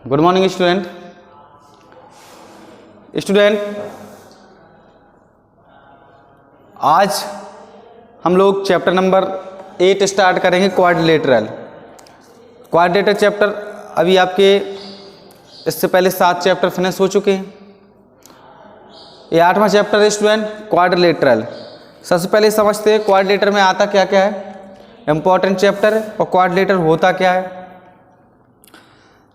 Good morning student. आज हम लोग चैप्टर नंबर 8 स्टार्ट करेंगे, क्वाड्रिलेटरल। क्वाड्रिलेटरल चैप्टर अभी आपके इससे पहले 7 चैप्टर फिनिश हो चुके हैं। ये 8वां चैप्टर है स्टूडेंट, क्वाड्रिलेटरल। सबसे पहले समझते हैं क्वाड्रिलेटर में आता क्या क्या है, इम्पॉर्टेंट चैप्टर है। और क्वाड्रिलेटर होता क्या है,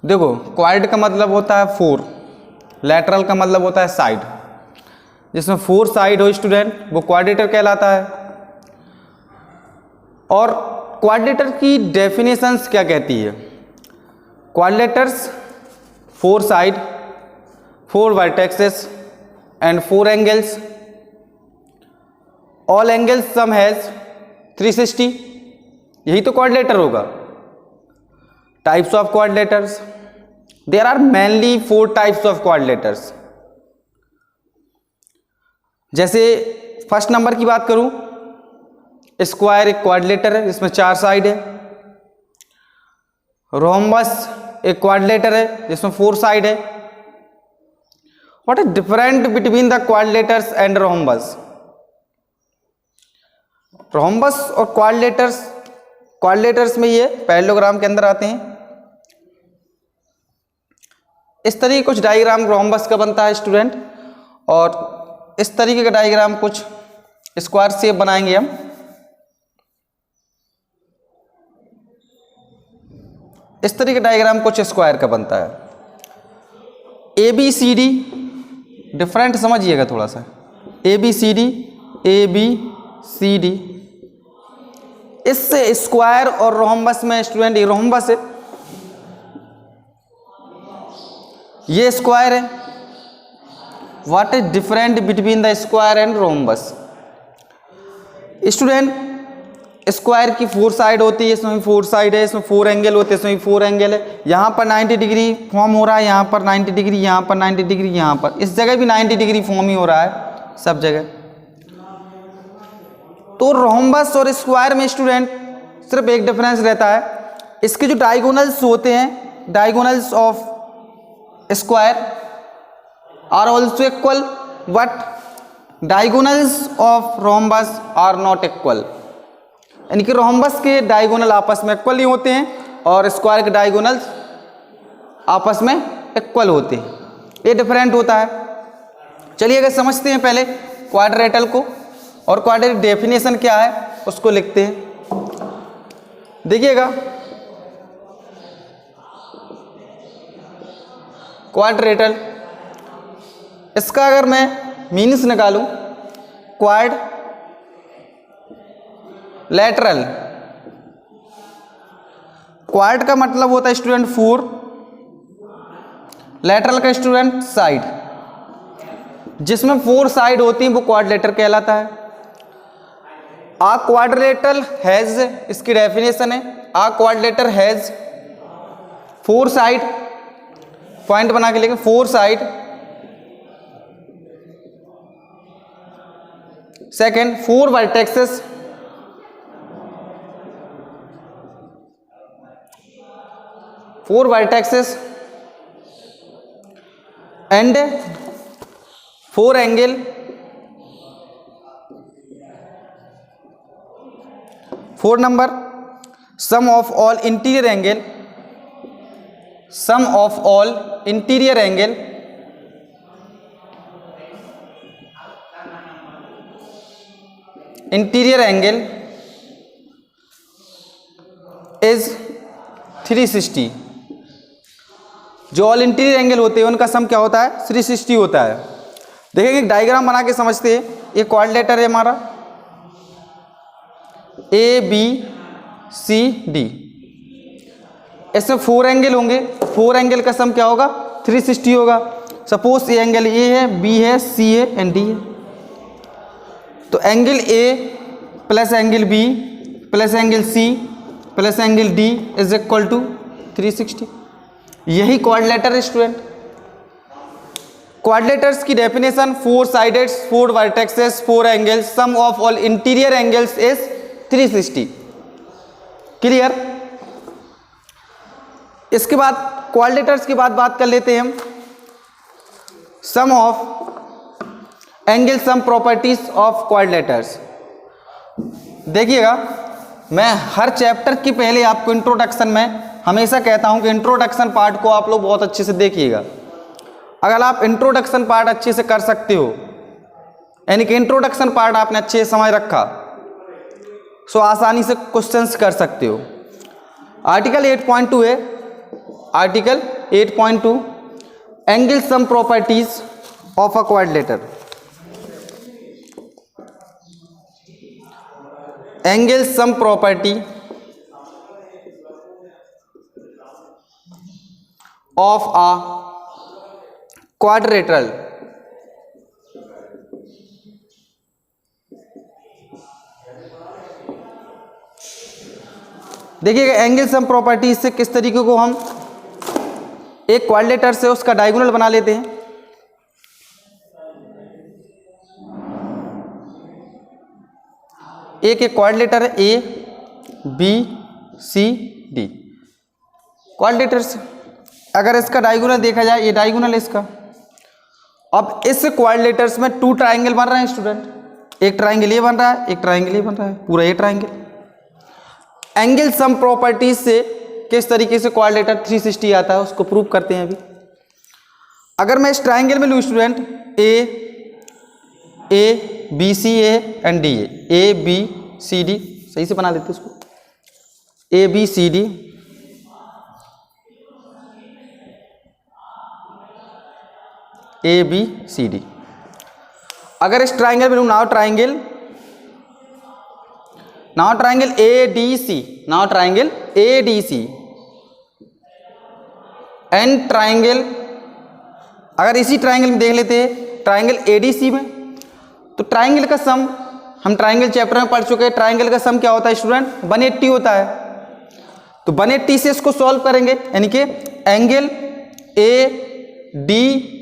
देखो क्वाड का मतलब होता है 4, लेटरल का मतलब होता है साइड। जिसमें 4 साइड हो स्टूडेंट वो क्वाड्रिलेटर कहलाता है। और क्वाड्रिलेटर की डेफिनेशंस क्या कहती है, quadrilaterals 4 side, 4 vertexes and 4 angles, all angles sum has 360। यही तो क्वाड्रिलेटर होगा। Types of quadrilaters, there are mainly 4 types of quadrilaters। जैसे फर्स्ट नंबर की बात करूं, स्क्वायर एक क्वाड्रिलेटर है जिसमें 4 साइड है। रोम्बस एक क्वाड्रिलेटर है जिसमें 4 साइड है। What is different between the quadrilaterals and rhombus? Rhombus और क्वाड्रिलेटर्स में ये पैरेललोग्राम के अंदर आते हैं। इस तरीके कुछ डायग्राम रोम्बस का बनता है स्टूडेंट, और इस तरीके का डायग्राम कुछ स्क्वायर शेप बनाएंगे हम। इस तरीके का डायग्राम कुछ स्क्वायर का बनता है। ABCD डिफरेंट समझिएगा थोड़ा सा। ABCD इससे स्क्वायर और रोम्बस में स्टूडेंट, ये रोम्बस है, ये स्क्वायर है। What is different between the square and rhombus? Student square की 4 साइड होती है, इसमें भी 4 साइड है, इसमें 4 एंगल होते हैं, इसमें भी 4 एंगल है। यहाँ पर 90 डिग्री फॉर्म हो रहा है, यहाँ पर 90 डिग्री, यहाँ पर 90 डिग्री, यहाँ पर इस जगह भी 90 डिग्री फॉर्म ही हो रहा है सब जगह। तो रोम्बस और स्क्वायर में स्टूडेंट सिर्फ एक डिफरेंस रहता है, इसके जो डायगोनल्स होते हैं, diagonals of square are also equal, but diagonals of rhombus are not equal. यानी कि रोम्बस के डायगोनल आपस में इक्वल नहीं होते हैं और स्क्वायर के डायगोनल्स आपस में इक्वल होते हैं, ये डिफरेंट होता है। चलिए अगर समझते हैं पहले क्वाड्रिलेटरल को, और क्वाड्रिलेटरल डेफिनेशन क्या है उसको लिखते हैं। देखिएगा क्वाड्रिलेटरल, इसका अगर मैं मीनिंग्स निकालूं, क्वाड लेटरल, क्वाड का मतलब होता है स्टूडेंट 4, लेटरल का स्टूडेंट साइड। जिसमें 4 साइड होती हैं वो क्वाड्रिलेटर कहलाता है। आ क्वाड्रिलेटर हैज, इसकी डेफिनेशन है, a quadrilateral has 4 side, point बना के लेंगे, 4 साइड। Second 4 vertexes, 4 vertexes and 4 angle. 4 number sum of all interior angle, sum of all interior angle is 360। जो ऑल इंटीरियर एंगल होते हैं उनका सम क्या होता है, 360 होता है। देखिए एक डायग्राम बना के समझते हैं। ये क्वाड्रिलेटर है हमारा ABCD, इसमें 4 एंगल होंगे, 4 एंगल का सम क्या होगा, 360 होगा। सपोज ये एंगल A है, B है, C है एंड D है। तो angle A plus angle B plus angle C plus angle D is equal to 360। यही क्वाड्रिलेटर है स्टूडेंट। क्वाड्रिलेटर्स की definition 4 sided, 4 vertexes, 4 angles, sum of all interior angles is 360। Clear? इसके बाद quadrilaterals की बात कर लेते हैं हम। Sum of angle some properties of quadrilaterals. देखिएगा, मैं हर चैप्टर की पहले आपको इंट्रोडक्शन में हमेशा कहता हूं कि इंट्रोडक्शन पार्ट को आप लोग बहुत अच्छे से देखिएगा। अगर आप इंट्रोडक्शन पार्ट अच्छे से कर सकते हो, यानी कि इंट्रोडक्शन पार्ट आपने अच्छे से समझ रखा, सो आसानी से क्वेश्चंस कर सकते हो। आर्टिकल 8.2 है, article 8.2 angle some properties of a quadrilateral. Angle sum property of a quadrilateral. देखिएगा, एंगल सम प्रॉपर्टी से किस तरीके को हम एक क्वाड्रिलेटर से उसका डायगोनल बना लेते हैं। एक क्वाड्रिलेटर है A B C D. Quadrilateral से अगर इसका डायगोनल देखा जाए, ये डायगोनल इसका। अब इस क्वाड्रिलेटर्स में 2 ट्राइंगल बन रहे हैं स्टूडेंट। एक ट्राइंगल ये बन रहा है, एक ट्राइंगल ये बन रहा है, पूरा ये ट्राइंगल। एंगल सम प्रॉपर्टीज से किस तरीके से क्वाड्रिलेटर 360 आता है उसको प्रूव करते हैं अभी। अगर मैं इस ट्राइंगल में लूँ student A B C and D, A B C D, सही से बना देते उसको, A B C D, A B C D. अगर इस ट्राइंगल में लूँ, now triangle A D C, now triangle A D C and triangle, अगर इसी ट्राइंगल में देख लेते हैं ट्राइंगल ए डी सी में, तो ट्राइंगल का सम, हम ट्राइंगल चैप्टर में पढ़ चुके हैं, ट्राइंगल का सम क्या होता है स्टूडेंट, 180 होता है। तो 180 से इसको सॉल्व करेंगे, यानी कि एंगल ए डी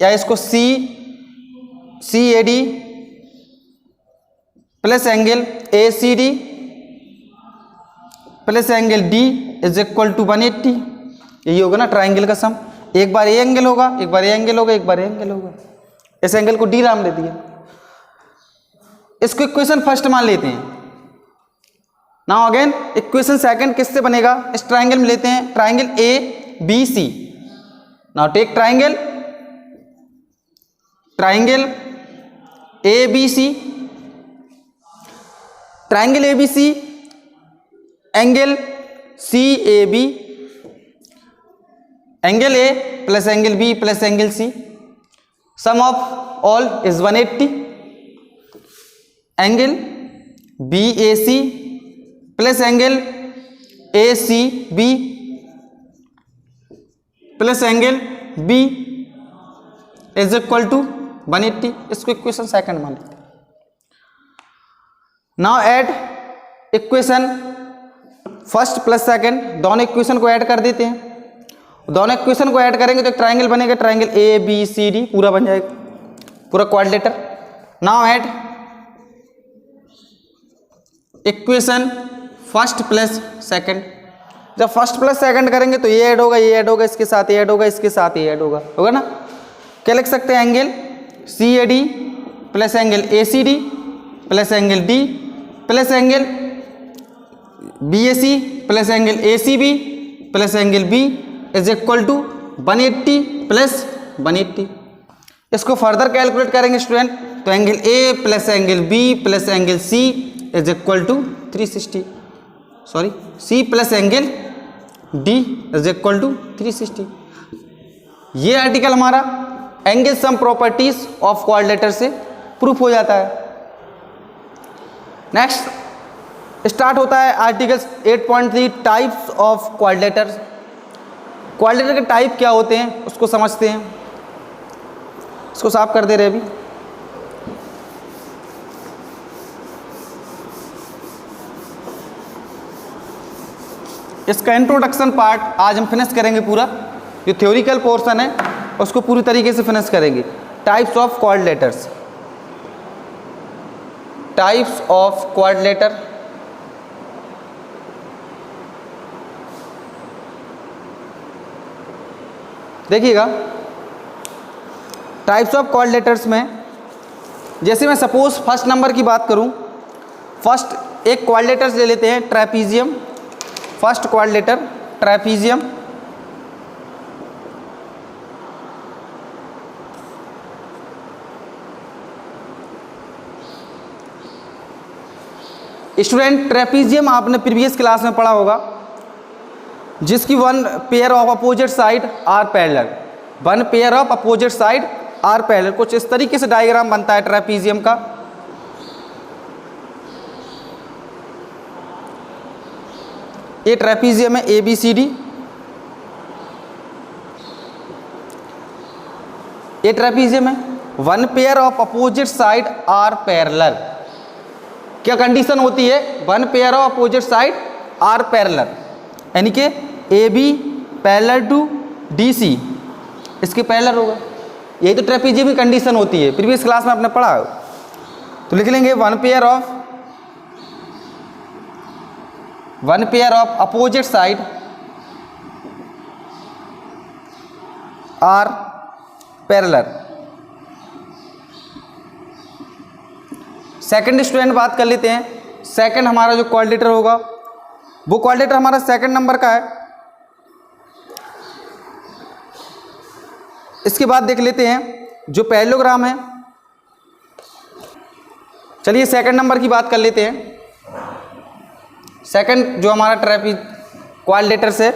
या इसको C A D plus angle A C D plus angle D is equal to 180। यही होगा ना ट्राइंगल का सम। एक बार ये एंगल होगा, एक बार ये एंगल होगा, एक बार ये एंगल होगा। इस एंगल को डी नाम दे दिया। इसको इक्वेशन फर्स्ट मान लेते हैं। नाउ अगेन इक्वेशन सेकंड किससे बनेगा, इस ट्राइंगल में लेते हैं triangle A B C. Now take triangle A B C, triangle A B C, angle C A B, angle A plus angle B plus angle C, sum of all is 180। Angle B A C plus angle A C B plus angle B is equal to 180। इसको equation second मान लेते हैं। Now add equation first plus second, दोनों equation को add कर देते हैं। दोनों इक्वेशन को ऐड करेंगे तो एक ट्राइंगल बनेगा, triangle A B C D पूरा बन जाएगा, पूरा quadrilateral. Now add equation first plus second. जब फर्स्ट प्लस सेकंड करेंगे तो ये ऐड होगा, ये ऐड होगा, इसके साथ ये ऐड होगा, इसके साथ ये ऐड होगा, होगा ना। क्या लिख सकते हैं, angle C A D plus angle A C D plus angle D plus angle B A C plus angle A C B plus angle B is equal to 180 plus 180। इसको फर्दर कैलकुलेट करेंगे student, तो angle A plus angle B plus angle C is equal to 360, sorry C plus angle D is equal to 360। ये article हमारा angle some properties of quadrilateral से proof हो जाता है। Next start होता है article 8.3 types of quadrilateral. Quadrilateral के type क्या होते हैं उसको समझते हैं। इसको साफ कर दे रहे अभी। इसका इंट्रोडक्शन पार्ट आज हम फिनिश करेंगे पूरा। जो थ्योरिकल पोर्शन है उसको पूरी तरीके से फिनिश करेंगे। Types of quadrilaterals, types of quadrilateral. देखिएगा टाइप्स ऑफ क्वाड्रिलेटर्स में, जैसे मैं सपोज फर्स्ट नंबर की बात करूं, फर्स्ट एक क्वाड्रिलेटर्स ले लेते हैं trapezium. First quadrilateral trapezium, student trapezium आपने प्रीवियस क्लास में पढ़ा होगा, जिसकी one pair of opposite side are parallel, one pair of opposite side are parallel. कुछ इस तरीके से डायग्राम बनता है ट्रेपीजियम का। ये ट्रेपीजियम है ABCD। ये ट्रेपीजियम है, one pair of opposite side are parallel. क्या कंडीशन होती है? One pair of opposite side are parallel, यानी कि AB पैरेलल टू DC इसके पैरेलल होगा। यही तो ट्रेपीजियम की कंडीशन होती है, प्रीवियस क्लास में आपने पढ़ा। तो लिख लेंगे one pair of opposite side are parallel. Second student बात कर लेते हैं। सेकंड हमारा जो क्वाड्रिलेटर होगा, वो क्वाड्रिलेटर हमारा सेकंड नंबर का है। इसके बाद देख लेते हैं जो पैरेललोग्राम है। चलिए सेकंड नंबर की बात कर लेते हैं। सेकंड जो हमारा क्वाड्रिलेटर्स है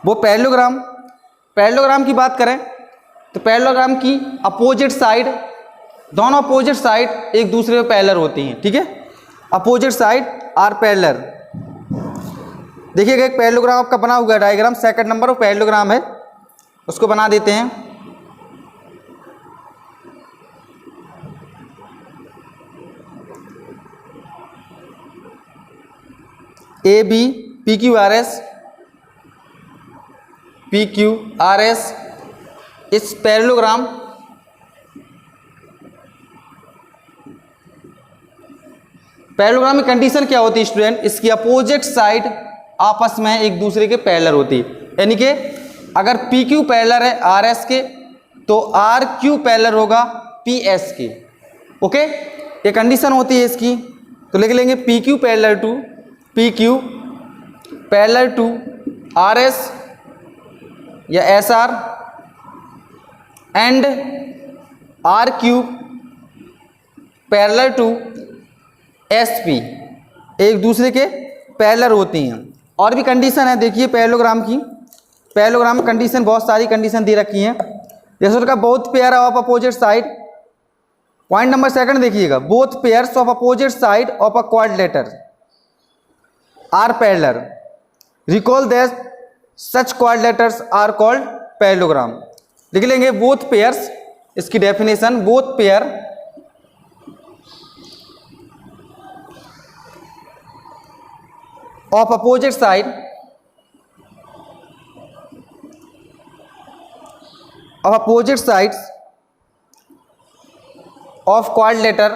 वो पैरेललोग्राम की बात करें तो पैरेललोग्राम की अपोजिट साइड, दोनों अपोजिट साइड एक दूसरे पे पैरेलल होती हैं, ठीक है। Opposite side are parallel. देखिएगा एक पैरेललोग्राम आपका बना हुआ है डायग्राम, सेकंड नंबर और पैरेललोग्राम है, उसको बना देते हैं। AB PQRS इस पैरेललोग्राम की कंडीशन क्या होती है स्टूडेंट? इसकी अपोजिट साइड आपस में एक दूसरे के पैरेलल होती है, यानी कि अगर PQ पैरेलल है RS के तो RQ पैरेलल होगा PS के। ओके, ये कंडीशन होती है इसकी। तो लिख लेंगे PQ पैरेलल टू RS या SR and RQ parallel to SP, एक दूसरे के पैरेलल होती हैं। और भी कंडीशन है, देखिए पैरेललोग्राम में कंडीशन बहुत सारी कंडीशन दे रखी हैं। जैसे उसका both pair of opposite side, point number second देखिएगा, both pairs of opposite side of a quadrilateral are parallel, recall that such quadrilaterals are called parallelogram. लिख लेंगे बोथ पेयर्स, इसकी definition, both pair of opposite side of opposite sides of quadrilateral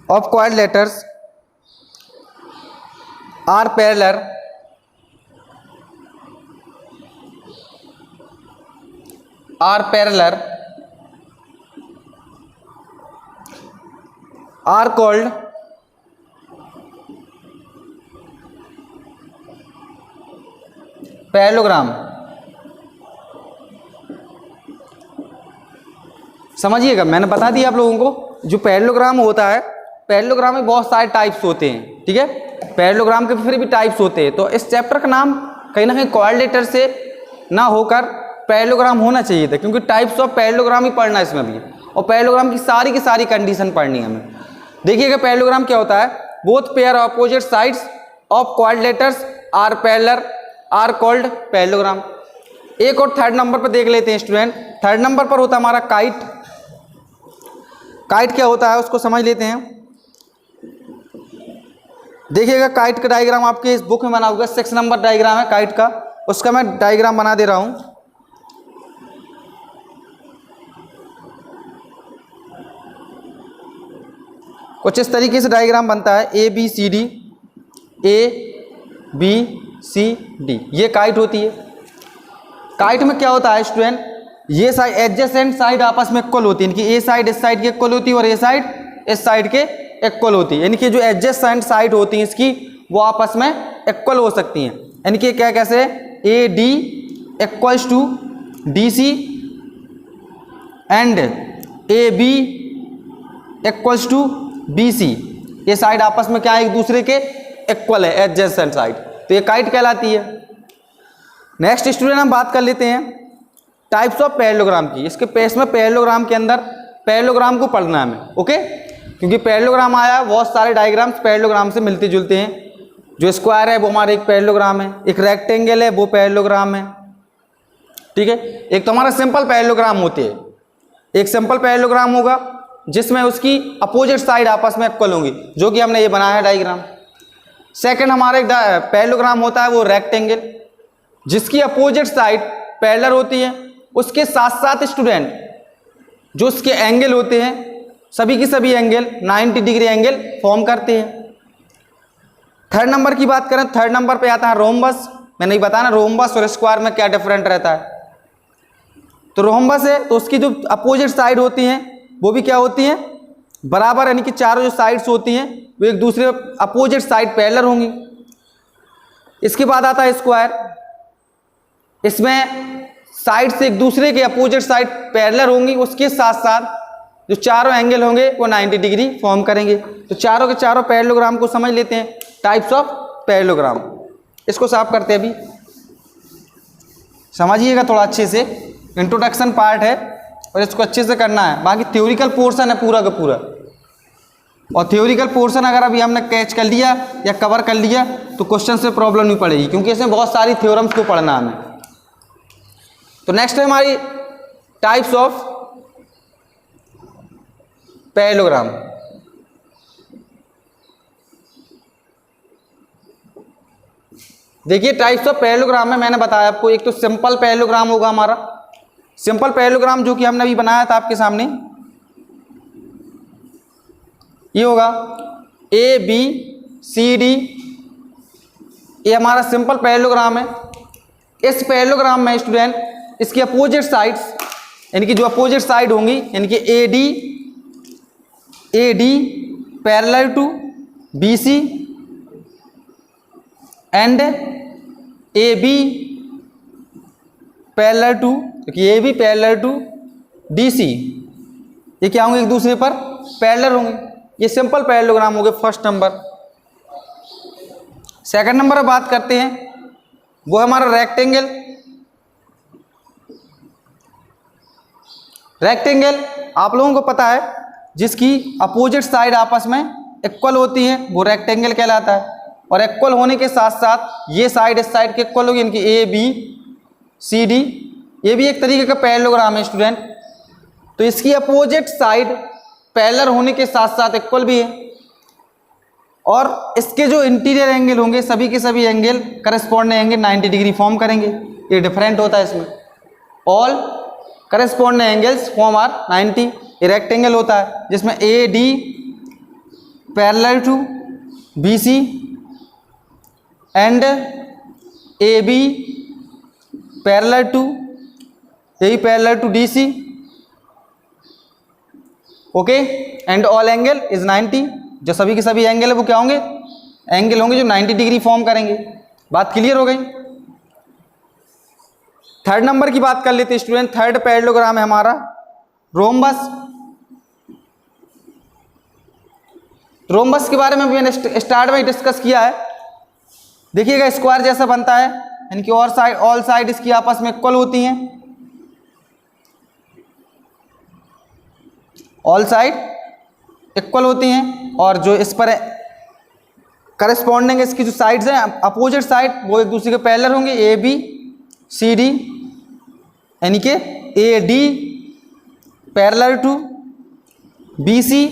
of quadrilaters are parallel are called parallelogram. समझिएगा, मैंने बता दिया आप लोगों को, जो पैरेललोग्राम होता है, पैरेललोग्राम में बहुत सारे टाइप्स होते हैं, ठीक है। पैरेललोग्राम के फिर भी टाइप्स होते हैं, तो इस चैप्टर का नाम कहीं ना कहीं क्वाड्रिलेटर से ना होकर पैरेललोग्राम होना चाहिए था, क्योंकि टाइप्स ऑफ पैरेललोग्राम ही पढ़ना है इसमें भी, और पैरेललोग्राम की सारी कंडीशन पढ़नी है हमें। देखिएगा पैरेललोग्राम क्या होता है, both pair of opposite sides of quadrilaterals are parallel are called parallelogram. एक और थर्ड नंबर पर देख लेते हैं स्टूडेंट। थर्ड नंबर पर होता है हमारा काइट। काइट क्या होता है उसको समझ लेते हैं। देखिएगा काइट का डायग्राम आपके इस बुक में बना हुआ है, 6 नंबर डायग्राम है काइट का, उसका मैं डायग्राम बना दे रहा हूं। कुछ इस तरीके से डायग्राम बनता है, ABCD A B C D, ये काइट होती है। काइट में क्या होता है स्टूडेंट, ये साइड एडजेसेंट साइड आपस में इक्वल होती है, यानी कि ए साइड इस साइड की इक्वल होती है और ए साइड इस साइड के इक्वल होती है, यानी कि जो एडजेसेंट साइड होती है इसकी वो आपस में इक्वल हो सकती हैं। यानी कि क्या कैसे, A D equals to D C and A B equals to B C, ये साइड आपस में क्या है, एक दूसरे के इक्वल है, एडजेसेंट साइड, तो ये काइट कहलाती है। नेक्स्ट स्टूडेंट हम बात कर लेते हैं टाइप्स ऑफ पैरेललोग्राम की। इसके पेज में पैरेललोग्राम के अंदर पैरेललोग्राम को पढ़ना है हमें, ओके, क्योंकि पैरेललोग्राम आया है, बहुत सारे डायग्राम्स पैरेललोग्राम से मिलते जुलते हैं। जो स्क्वायर है वो हमारा एक पैरेललोग्राम है, एक रेक्टेंगल है वो पैरेललोग्राम है, ठीक है। एक तो हमारा सिंपल पैरेललोग्राम होते हैं, एक सिंपल पैरेललोग्राम होगा जिसमें उसकी अपोजिट साइड आपस में इक्वल होंगी, जो कि हमने ये बनाया है डायग्राम। सेकंड हमारा एक पैरेललोग्राम होता है वो रेक्टेंगल, जिसकी अपोजिट साइड पैरेलल होती है, उसके साथ साथ स्टूडेंट जो उसके एंगल होते हैं सभी की सभी एंगल 90 डिग्री एंगल फॉर्म करते हैं। थर्ड नंबर की बात करें, थर्ड नंबर पे आता है रोम्बस। मैंने बताया ना रोम्बस और स्क्वायर में क्या डिफरेंट रहता है। तो रोम्बस है तो उसकी जो अपोजिट साइड होती हैं वो भी क्या होती हैं, बराबर, यानी कि चारों जो साइड्स होती हैं वो एक दूसरे अपोजिट साइड पैरेलल होंगी। इसके बाद आता है स्क्वायर, इसमें साइड से एक दूसरे के अपोजिट साइड पैरेलल होंगी, उसके साथ साथ जो चारों एंगल होंगे वो 90 डिग्री फॉर्म करेंगे। तो चारों के चारों पैरेललोग्राम को समझ लेते हैं, टाइप्स ऑफ पैरेललोग्राम। इसको साफ करते हैं, अभी समझिएगा थोड़ा अच्छे से, इंट्रोडक्शन पार्ट है और इसको अच्छे से करना है। बाकी थ्योरिकल पोर्शन है पूरा का पूरा, और थ्योरिकल पोर्शन अगर अभी हमने कैच कर लिया या कवर कर लिया तो क्वेश्चन से प्रॉब्लम नहीं पड़ेगी, क्योंकि इसमें बहुत सारी थ्योरम्स को पढ़ना हमें। तो नेक्स्ट है हमारी टाइप्स ऑफ पैरेललोग्राम। देखिए टाइप्स ऑफ पैरेललोग्राम में मैंने बताया आपको, एक तो सिंपल पैरेललोग्राम होगा हमारा, सिंपल पैरेललोग्राम जो कि हमने अभी बनाया था आपके सामने, ये होगा ए बी सी डी, ये हमारा सिंपल पैरेललोग्राम है। इस पैरेललोग्राम में स्टूडेंट इसकी अपोजिट साइड्स, यानी कि जो अपोजिट साइड होंगी, यानी कि A D parallel to B C and A B parallel to, क्योंकि A B parallel to D C, ये क्या होंगे, एक दूसरे पर पैरेलल होंगे। ये सिंपल पैरेललोग्राम हो गए फर्स्ट नंबर। सेकंड नंबर पर बात करते हैं, वो है हमारा रेक्टेंगल। रेक्टेंगल आप लोगों को पता है, जिसकी अपोजिट साइड आपस में इक्वल होती है वो रेक्टेंगल कहलाता है, और इक्वल होने के साथ साथ ये साइड इस साइड के इक्वल होगी, यानी कि ए बी सी डी, ये भी एक तरीके का पैरेललोग्राम है स्टूडेंट। तो इसकी अपोजिट साइड पैरेलल होने के साथ साथ इक्वल भी है, और इसके जो इंटीरियर एंगल होंगे सभी के सभी angle corresponding angle 90 degree form करेंगे। ये डिफरेंट होता है इसमें, all corresponding angles form are 90। ये रेक्टेंगल होता है जिसमें A D parallel to B C and A B parallel to, यही parallel to D C, okay, and all angle is 90। जो सभी के सभी एंगल है वो क्या होंगे, एंगल होंगे जो 90 डिग्री फॉर्म करेंगे। बात क्लियर हो गई। थर्ड नंबर की बात कर लेते हैं स्टूडेंट। थर्ड पैरेललोग्राम है हमारा रोम्बस। रोम्बस के बारे में मैंने स्टार्ट में डिस्कस किया है। देखिएगा स्क्वायर जैसा बनता है, यानी कि ऑल साइड इसकी आपस में इक्वल होती हैं, ऑल साइड इक्वल होती हैं, और जो इस पर करस्पॉन्डिंग इसकी जो साइड्स हैं अपोजिट साइड वो एक दूसरे के पैरेलल होंगे, ए बी सी डी, यानी कि A D parallel to B C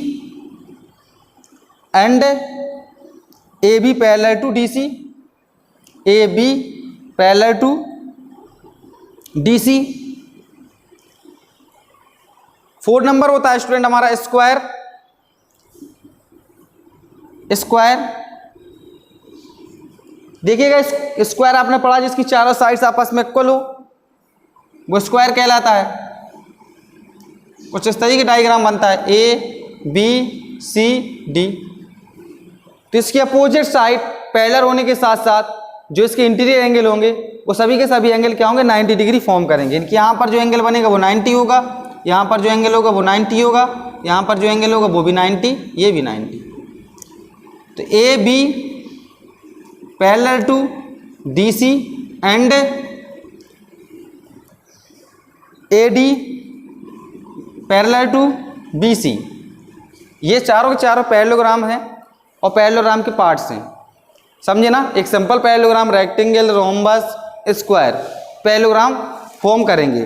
and A B parallel to D C, A B parallel to D C. Fourth number होता है स्टूडेंट हमारा स्क्वायर। स्क्वायर देखिएगा स्क्वायर आपने पढ़ा जिसकी चारों साइड्स आपस में इक्वल हो, वो स्क्वायर कहलाता है। कुछ इस तरीके डायग्राम बनता है ए बी सी डी। तो इसकी अपोजिट साइड पैरेलल होने के साथ साथ जो इसके इंटीरियर एंगल होंगे वो सभी के सभी एंगल क्या होंगे, 90 डिग्री फॉर्म करेंगे। इनकी यहाँ पर जो एंगल बनेगा वो 90 होगा, यहाँ पर जो एंगल होगा वो 90 होगा, यहाँ पर जो एंगल होगा वो भी 90, ये भी 90। तो A B parallel to D C and A D parallel to B C, ये चारों के चारों पैरेललोग्राम हैं और पैरेललोग्राम के पार्ट्स हैं, समझे ना। एक simple parallelogram, rectangle, rhombus, square parallelogram form करेंगे।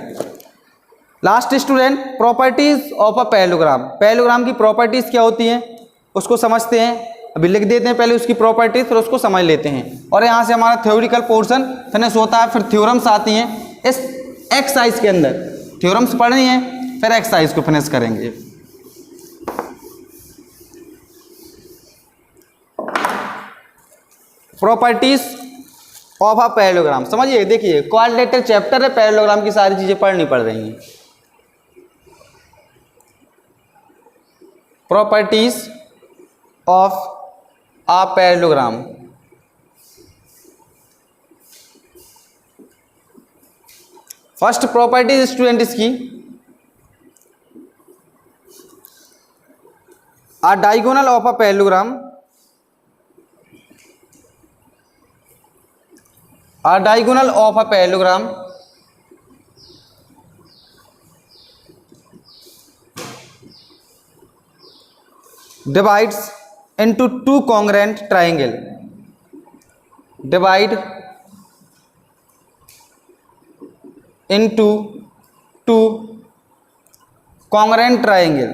Last student, properties of a parallelogram. Parallelogram की प्रॉपर्टीज क्या होती हैं उसको समझते हैं। अभी लिख देते हैं पहले उसकी प्रॉपर्टीज, फिर उसको समझ लेते हैं। और यहाँ से हमारा थ्योरेटिकल पोर्शन फिनिश होता है, फिर थ्योरम्स आती हैं इस एक्सरसाइज के अंदर। थ्योरम्स पढ़नी है, फिर एक्सरसाइज को फिनिश करेंगे। प्रॉपर्टीज ऑफ अ पैरेललोग्राम समझिए। देखिए क्वाड्रिलेटरल चैप्टर है, पैरेललोग्राम की सारी चीजें पढ़नी पड़ रही हैं। Properties of a parallelogram. First properties student इसकी, a diagonal of a parallelogram, a diagonal of a parallelogram divides into two congruent triangle, divide into two congruent triangle।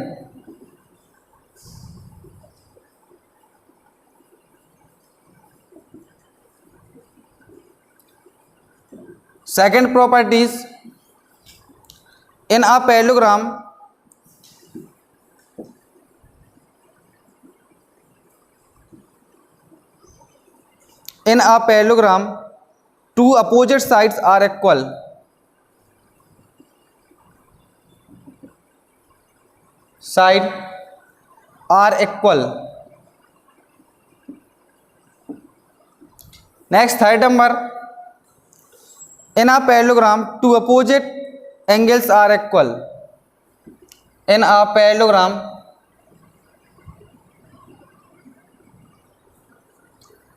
Second properties, in a parallelogram two opposite sides are equal, Next, third number, in a parallelogram two opposite angles are equal, in a parallelogram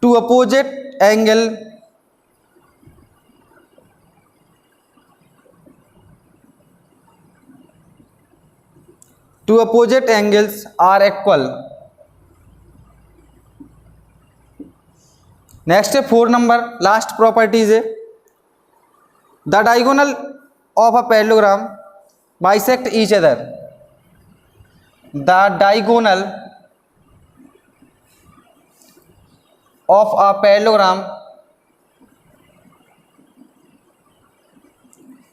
two opposite angles are equal। Next है 4 number, last properties है, the diagonal of a parallelogram bisect each other, the diagonal of a parallelogram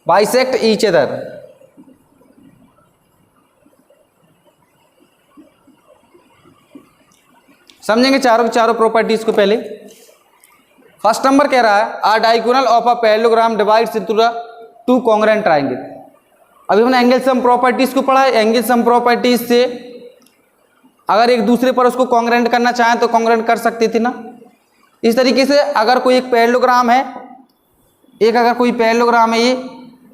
bisect each other. समझेंगे चारों की चारों properties को। पहले first number कह रहा है a diagonal of a parallelogram divides into the two congruent triangle. अभी हमने एंगल सम प्रॉपर्टीज को पढ़ा है। एंगल सम प्रॉपर्टीज से अगर एक दूसरे पर उसको कॉन्ग्रुएंट करना चाहें तो कॉन्ग्रुएंट कर सकते थे ना। इस तरीके से अगर कोई एक पैरेललोग्राम है, अगर कोई पैरेललोग्राम है ये,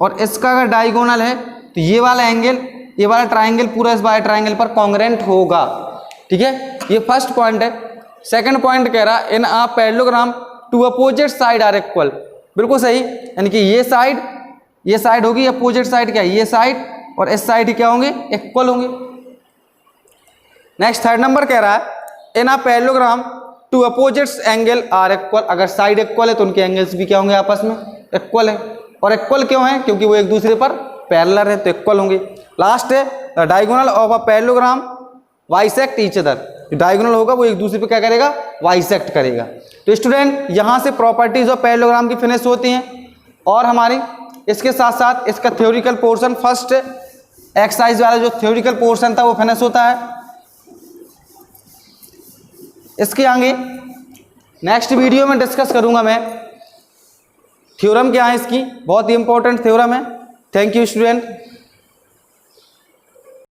और इसका अगर डायगोनल है तो ये वाला एंगल, ये वाला ट्राइंगल पूरा इस वाले ट्राइंगल पर कॉन्ग्रुएंट होगा। ठीक है, ये फर्स्ट पॉइंट है। सेकंड पॉइंट कह रहा in a parallelogram two opposite side are equal. बिल्कुल सही, यानी कि ये साइड होगी, अपोजिट साइड क्या है, ये साइड और इस साइड क्या होंगे, इक्वल होंगे। नेक्स्ट थर्ड नंबर कह रहा है in a parallelogram two opposites angle are equal. अगर साइड इक्वल है तो उनके एंगल्स भी क्या होंगे, आपस में इक्वल है। और इक्वल क्यों है, क्योंकि वो एक दूसरे पर पैरेलल है तो इक्वल होंगे। लास्ट है the diagonal of a parallelogram bisect each other. Diagonal होगा वो एक दूसरे पे क्या करेगा, बाइसेक्ट करेगा। तो स्टूडेंट यहाँ से प्रॉपर्टीज ऑफ पैरेललोग्राम की फिनिश होती हैं। और हमारी इसके साथ साथ इसका थ्योरिटिकल पोर्शन, फर्स्ट एक्सरसाइज वाला जो थ्योरिटिकल पोर्शन था वो फिनिश होता है। इसके आगे नेक्स्ट वीडियो में डिस्कस करूंगा मैं थ्योरम क्या है इसकी, बहुत ही इंपॉर्टेंट थ्योरम है। Thank you student.